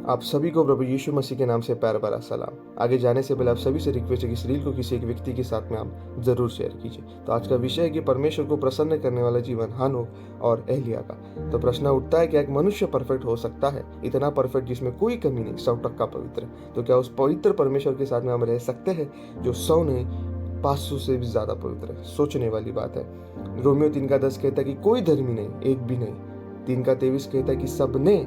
आप सभी को प्रभु यीशु मसीह के नाम से प्यार भरा सलाम। आगे जाने से पहले आप सभी से रिक्वेस्ट है कि इस रील को किसी एक व्यक्ति के साथ में आप जरूर शेयर कीजिए। तो आज का विषय है कि परमेश्वर को प्रसन्न करने वाला जीवन हनोक और एलिय्याह का। तो प्रश्न उठता है कि एक मनुष्य परफेक्ट हो सकता है, इतना परफेक्ट जिसमें कोई कमी नहीं, 100% पवित्र। तो क्या उस पवित्र परमेश्वर के साथ में हम रह सकते हैं जो 100 नहीं 500 से भी ज्यादा पवित्र है? सोचने वाली बात है। रोमियो 3:10 कहता है कि कोई धर्मी नहीं, एक भी नहीं। 3:23 कहता है कि सबने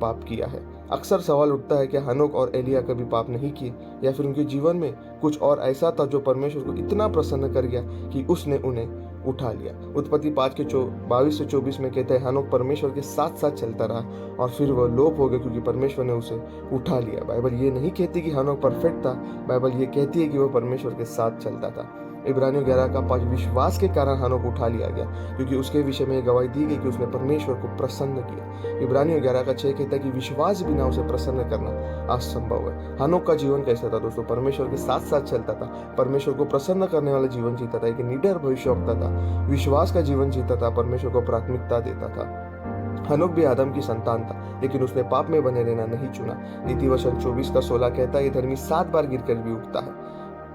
पाप किया है। अक्सर सवाल उठता है कि हनोक और एलिय्याह कभी पाप नहीं किए, या फिर उनके जीवन में कुछ और ऐसा था जो परमेश्वर को इतना प्रसन्न कर गया कि उसने उन्हें उठा लिया। उत्पत्ति 5:22-24 में कहते हैं हनोक परमेश्वर के साथ साथ चलता रहा और फिर वह लोप हो गया क्योंकि परमेश्वर ने उसे उठा लिया। बाइबल ये नहीं कहती कि हनोक परफेक्ट था, बाइबल ये कहती है कि वह परमेश्वर के साथ चलता था। इब्रानियों 11:5 विश्वास के कारण हनोक उठा लिया गया क्योंकि उसके विषय में गवाही दी गई कि उसने परमेश्वर को प्रसन्न किया। इब्रानियों 11:6 कहता है कि विश्वास बिना उसे प्रसन्न करना असंभव है। हनोक का जीवन कैसा था दोस्तों? परमेश्वर के साथ साथ चलता था, परमेश्वर को प्रसन्न करने वाला जीवन जीता था, एक निडर भविष्यवक्ता था, विश्वास का जीवन जीता था, परमेश्वर को प्राथमिकता देता था। हनोक भी आदम की संतान था, लेकिन उसने पाप में बने रहना नहीं चुना। नीतिवचन 24:16 कहता है, ये धर्मी 7 बार गिरकर भी उठता है।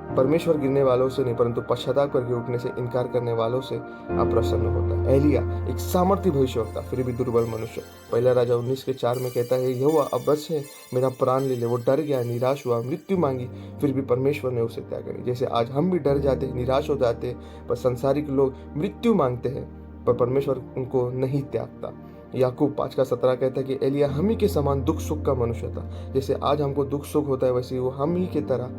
परमेश्वर गिरने वालों से नहीं, परंतु पश्चाताप करके उठने से इनकार करने वालों से अप्रसन्न होता है। एलिय्याह एक सामर्थी भविष्यवक्ता, फिर भी दुर्बल मनुष्य। पहला राजा 19:4 में कहता है, यहोवा अब बस है, मेरा प्राण ले ले। वो डर गया, निराश हुआ, मृत्यु मांगी, फिर भी परमेश्वर ने उसे त्याग नहीं। जैसे आज हम भी डर जाते हैं, निराश हो जाते हैं, पर संसारिक लोग मृत्यु मांगते हैं, पर परमेश्वर उनको नहीं त्यागता। याकूब 5:17 कहता है कि एलिय्याह हम ही के समान दुख सुख का मनुष्य था। जैसे आज हमको दुख सुख होता है, वैसे वो हम ही की तरह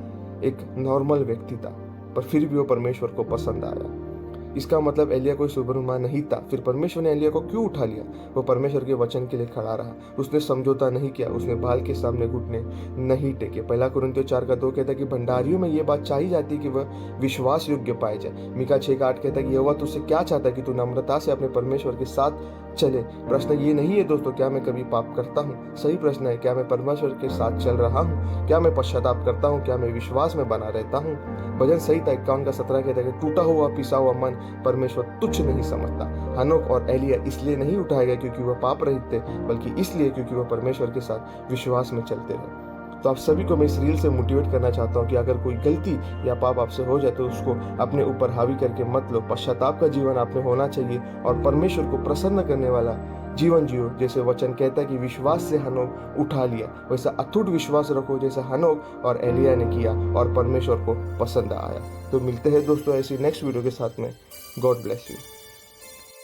एक नॉर्मल व्यक्ति था, पर फिर भी वो परमेश्वर को पसंद आया। इसका मतलब एलिय्याह कोई सुपरमैन नहीं था। फिर परमेश्वर ने एलिय्याह को क्यों उठा लिया? वो परमेश्वर के वचन के लिए खड़ा रहा, उसने समझौता नहीं किया, उसने बाल के सामने घुटने नहीं टेके। 1 कुरिन्थियों 4:2 कहता है कि भंडारियों में ये बात चाहिए जाती है कि वह विश्वास योग्य पाए जाए। मीका 6:8 कहता है कि यहोवा तुझसे क्या चाहता है कि तू नम्रता से अपने परमेश्वर के साथ चले। प्रश्न ये नहीं है दोस्तों क्या मैं कभी पाप करता हूँ, सही प्रश्न है क्या मैं परमेश्वर के साथ चल रहा हूँ, क्या मैं पश्चाताप करता हूँ, क्या मैं विश्वास में बना रहता हूँ। भजन सही था 51:17 कहता है कि टूटा हुआ पिसा हुआ मन परमेश्वर तुच्छ नहीं समझता। हनोक और एलिय्याह इसलिए नहीं उठाए गए क्योंकि वह पाप रहित थे, बल्कि इसलिए क्योंकि वह परमेश्वर के साथ विश्वास में चलते रहे। तो आप सभी को मैं इस रील से मोटिवेट करना चाहता हूँ कि अगर कोई गलती या पाप आपसे हो जाए तो उसको अपने ऊपर हावी करके मत लो। पश्चाताप का जीवन आप में होना चाहिए और परमेश्वर को प्रसन्न करने वाला जीवन जियो। जैसे वचन कहता है कि विश्वास से हनोक उठा लिया, वैसा अटूट विश्वास रखो जैसे हनोक और एलिय्याह ने किया और परमेश्वर को पसंद आया। तो मिलते हैं दोस्तों ऐसी नेक्स्ट वीडियो के साथ में। God bless you.